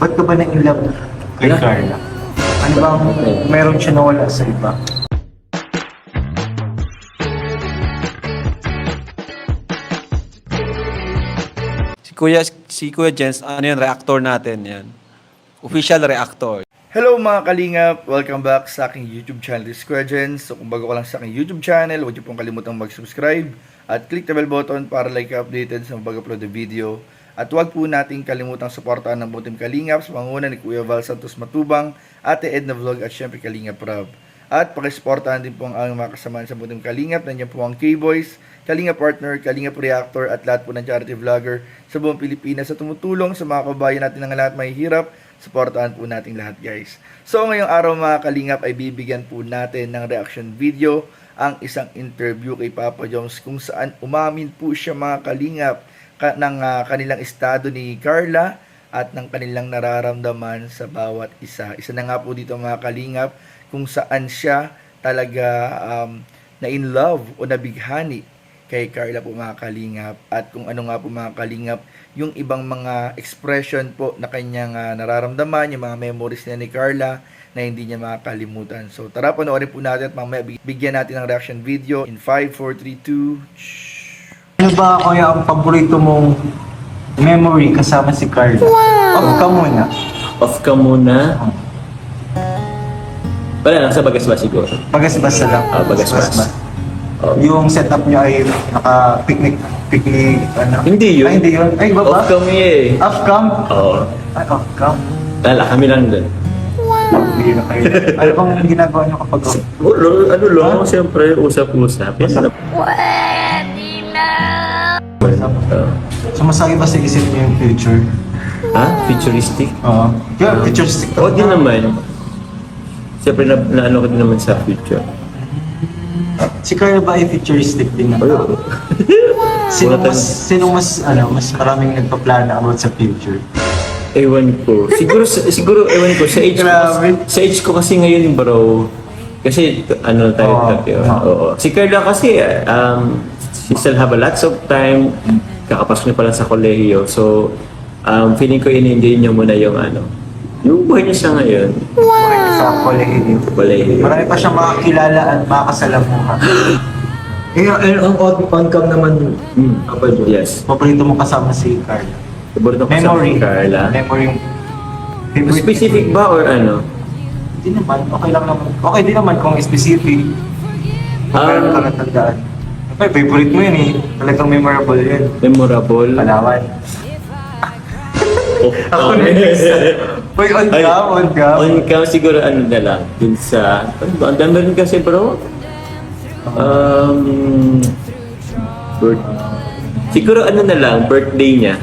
Ba't ka ba na-inlove kay Wala. Carla? Ano bang meron siya na wala sa iba? Si Kuya Jens, ano yun, reactor natin yan. Official reactor. Hello mga kalingap! Welcome back sa aking YouTube channel, This is Kuya Jens. So kung bago ka lang sa aking YouTube channel, huwag niyo pong kalimutang mag-subscribe at click the bell button para like updated sa mag-upload na video. At huwag po nating kalimutang suportahan ng buong Team Kalingap sa panguna ni Kuya Val Santos Matubang, Ate Edna Vlog at syempre Kalingap Rob. At pakisuportahan din po ang aming mga kasamahan sa buong Team Kalingap. Nandiyan po ang K-Boys, Kalingap Partner, Kalingap Reactor at lahat po ng charity vlogger sa buong Pilipinas sa tumutulong sa mga kabayan natin ng lahat may hirap. Suportahan po natin lahat guys. So ngayong araw mga Kalingap ay bibigyan po natin ng reaction video ang isang interview kay Papa Joms kung saan umamin po siya mga Kalingap ng kanilang estado ni Carla at ng kanilang nararamdaman sa bawat isa. Isa na nga po dito mga Kalingap kung saan siya talaga na in love o nabighani kay Carla po mga Kalingap at kung ano nga po mga Kalingap yung ibang mga expression po na kanyang nararamdaman, yung mga memories niya ni Carla na hindi niya makakalimutan. So tara panoorin po natin at mamaya bigyan natin ng reaction video in 5, 4, 3, 2 Ano ba kaya ang paborito mong memory kasama si Carla? Wow! Off ka muna. Off ka muna. Wala lang, sa Bagasbas siguro. Pagasbas na lang. Bagasbas. Oh. Yung setup niya ay naka-picnic, ano? Hindi yun. Ay, hindi yun. Ay, baba? Off kami eh. Off-cam? Oo. Ay, off-cam. Lala, kami lang dun. Hindi na kayo. Ano bang ginagawa niyo kapag off? Ano lang, siyempre, usap-usap. Yan lang. So, masakit ba sa isip niyo yung future? Ha? Futuristic? Oo. Yeah, futuristic. Oo, din naman. Siyempre, na-ano ko din naman sa future. Si Carla ba ay futuristic din na? Oo. Sino mas maraming nagpaplano about sa future? Ewan ko. Siguro ewan ko sa age ko. Grabe. Sa age ko kasi ngayon, bro. Kasi ano tayo Oo. tayo. Oo. Si Carla kasi she still have a lots of time. Kakapasok niya pa lang sa kolehiyo. So feeling ko in-enjoy niya muna yung yung buhay niya sa ngayon. Sa kolehiyo. Kolehiyo. Marami pa siyang makakilala at makakasalamuha. Ang on-cam naman, Papa Joe. Yes. Paborito mo kasama si Carla. Paborito ko sa Memory. Carla. Memory yung favorite. Specific ba or ano? Hindi naman. Okay lang naman. Okay din naman kung specific. Meron ka natandaan. Ay, favorite mo yun eh. Talagang memorable yun. Memorable. Palawan. Oh, Ako na Uy, on cam. On cam siguro ano na lang. Dun sa... Ano ba? Ang dami rin kasi bro. Siguro ano na lang, birthday niya.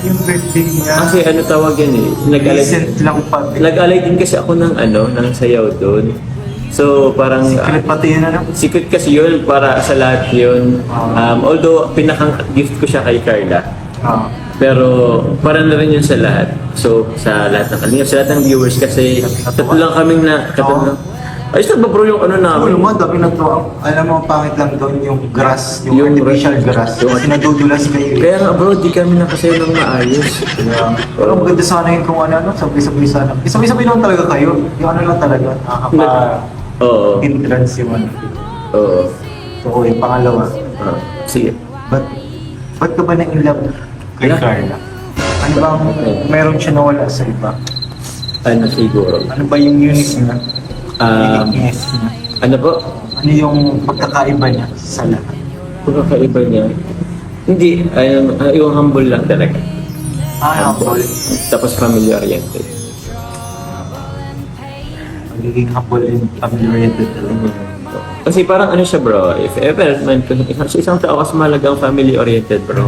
Yung birthday niya. Kasi ano tawag yan eh. Recent lang pa. Nag-alay din kasi ako ng ng sayaw doon. So parang... Secret pati yun ano? Secret kasi yun para sa lahat yun. Although pinakang gift ko siya kay Carla. Oo. Pero para na rin yun sa lahat. So sa lahat ng kanina, sa lahat ng viewers kasi tatlo lang kaming ayos na ba bro yung Oo namin? naman, dami na to. Alam mo, pangit lang doon yung grass, yung artificial grass. Yung- Kasi nadudulas kayo. Kaya nga bro, di kami nakasayo ng maayos. Pero maganda sana yun kung ano, sabay-sabay sana. Sabay-sabay naman talaga kayo. Yung ano lang talaga, Oo. nakakapa-entrance yung ano. Oo. So, yung pangalawa. Sige. Ba't ka ba na-inlove kay Wala. Carla? Ano bang meron siya na wala sa iba? Ano siguro? Ano ba yung unique niya? Uniqueness niya? Ano po? Ano yung pagkakaiba niya sa lahat? Pagkakaiba niya? Hindi. Yung humble lang talaga. Humble. Tapos family-oriented. Magiging humble and family-oriented talaga. Kasi parang ano siya bro, if ever man, sa isang tao kasi mahalaga ang family-oriented bro.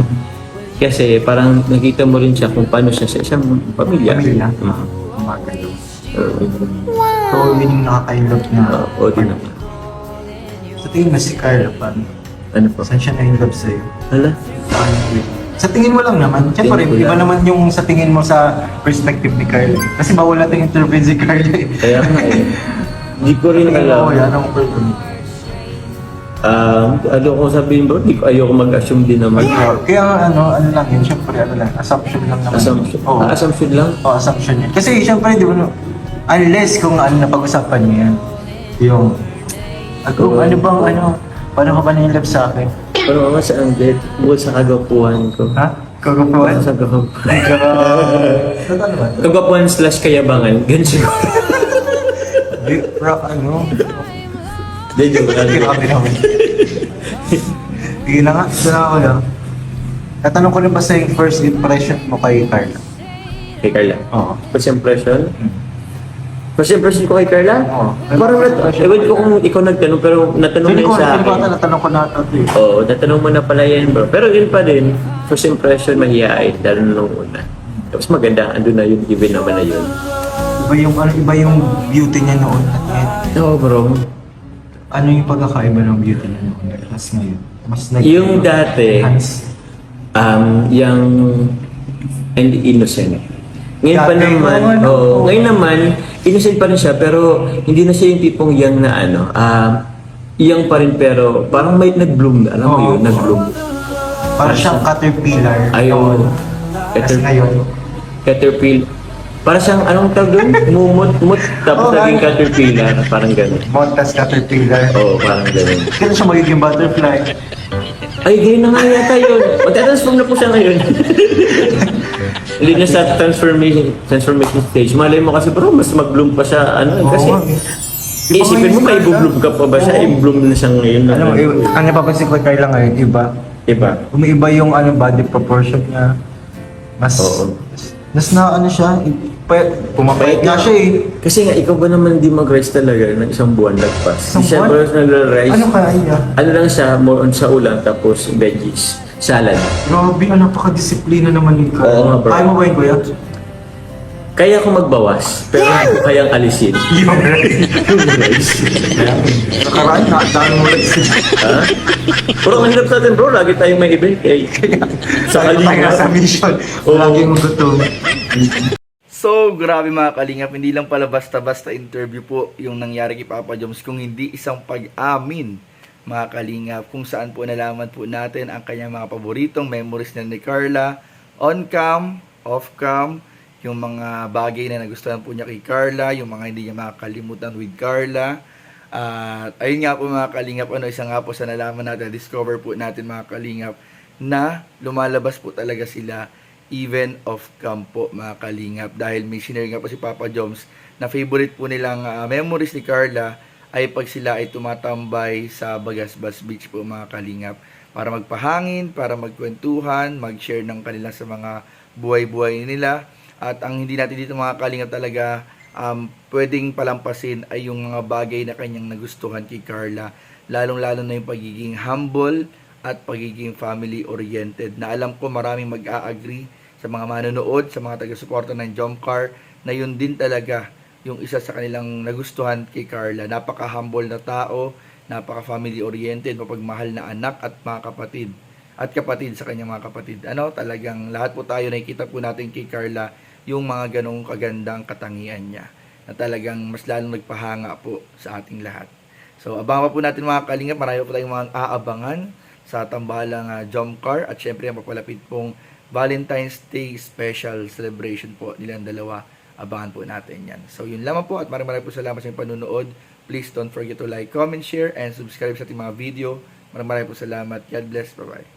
Kasi parang nakita mo rin siya kung paano siya sa isang pamilya. Pamilya? Mhm. So, yun yung nakaka-inlove na. Oo, din naman. Sa tingin mo si Carla, paano? Ano po? Saan siya na-inlove sa'yo? Hala? Paano yun? Sa tingin mo lang naman. Siyempre, Tingin ko iba lang. naman yung sa tingin mo sa perspective ni Carla. Kasi bawal natin intervene si Carla eh. Kaya nga eh. Hindi ko rin Tingin mo, alam. yan ang problem. Ano ko sabihin bro, ayoko mag-assume din naman. Kaya nga, ano lang yun, syempre, assumption lang naman. Assumption. Oo. Assumption lang? Oo, assumption yun. Kasi syempre, di ba, unless kung napag-usapan niyo yan, yung, ano bang, paano ka ba nilap sa akin? Pero mga sa date, bukod sa kagapuhan ko. Ha? Kagapuan? Sa kagapuhan. Ano ba? Kagapuhan / kayabangan. Ganun siguro. Hindi, joke lang. Grabe naman. Sige na nga, ito na ako lang. Tatanong ko rin ba sa yung first impression mo kay Carla? Kay Carla? Oo. First impression? First impression ko kay Carla? Oo. Parang, ewan ko kung ikaw nagtanong, pero natanong na Feeling yun ko, sa akin. natanong ko na ito eh. Oo, natanong mo na pala yan bro. Pero yun pa din, first impression mahihain, lalo nung una. Tapos maganda, andun na yun, given naman na yun. Iba yung beauty niya noon at ngayon. Oo bro. Ano yung pagkakaiba ng beauty niya noon at ngayon? Mas Yung dati, enhance. yung and innocent. Ngayon pa Dati, naman, oo. ngayon naman, innocent pa rin siya, pero hindi na siya yung tipong young na young pa rin pero parang may nag-bloom na, alam mo Oo. yun, nag-bloom. Para siyang caterpillar. Ayun. Kasi ngayon. Caterpillar. Para siyang, anong tawag doon? Mumut, tapos Oo, naging nga. caterpillar, parang gano'n. Montas caterpillar. Oo, parang gano'n. Kailan siya magiging butterfly? Ay, ganyan na nga yata yun. Magta-transform na po siya ngayon. Hindi na sa transformation stage. Malay mo kasi bro, mas mag-bloom pa siya. Kasi, Oo, eh. isipin mo, may i-bloom ka pa ba siya? Oo. I-bloom na siya ngayon. Alam mo, ang napapansin ko kay Carla ngayon, iba. Diba? Umiiba yung body proportion niya. Mas, Oo. mas na siya, pumapayat nga siya eh. Kasi nga, ikaw ba naman hindi mag-rise talaga ng isang buwan lagpas? Isang Di siya buwan? bro nag-rise. Ano kaya niya? Ano lang siya, more on sa ulam, tapos veggies, salad. Grabe, napaka-disiplina naman ni Carla. Oo nga, bro. Kaya mo ba yun, kuya? Kaya ko magbawas, pero hindi ko kayang alisin. Yung rice. Yung rice. Nakaraan na, dami mo rice. Ha? Pero ang hirap sa atin bro, lagi tayong may event eh. Sa Tayo tayo sa kalingap. mission. Oo. Lagi mo gutom. So, grabe mga kalingap, hindi lang pala basta-basta interview po yung nangyari kay Papa Joms, kung hindi isang pag-amin mga kalingap, kung saan po nalaman po natin ang kanyang mga paboritong memories na ni Carla, on-cam, off-cam, yung mga bagay na nagustuhan po niya kay Carla, yung mga hindi niya makakalimutan with Carla. At ayun nga po mga kalingap, isa nga po sa nalaman natin, discover po natin mga kalingap, na lumalabas po talaga sila even off-cam po mga kalingap. Dahil may sinare nga po si Papa Joms na favorite po nilang memories ni Carla ay pag sila ay tumatambay sa Bagasbas Beach po mga kalingap. Para magpahangin, para magkwentuhan, mag-share ng kanila sa mga buhay-buhay nila. At ang hindi natin dito mga kalingap talaga pwedeng palampasin ay yung mga bagay na kanyang nagustuhan kay Carla. Lalong-lalo na yung pagiging humble at pagiging family-oriented. Na alam ko maraming mag-a-agree sa mga manonood, sa mga taga-suporta ng Jomcar, na yun din talaga yung isa sa kanilang nagustuhan kay Carla. Napaka-humble na tao, napaka-family-oriented, mapagmahal na anak at mga kapatid. At kapatid sa kanyang mga kapatid. Talagang lahat po tayo nakikita po natin kay Carla yung mga ganong kagandang katangian niya. Na talagang mas lalong nagpahanga po sa ating lahat. So, abangan pa po natin mga kalingap. Marami po tayong mga aabangan sa tambalang Jomcar. At syempre, ang papalapit pong Valentine's Day special celebration po nilang dalawa. Abangan po natin yan. So, yun lamang po. At maraming po salamat sa inyong panunood. Please don't forget to like, comment, share, and subscribe sa ating mga video. Maraming po salamat. God bless. Bye-bye.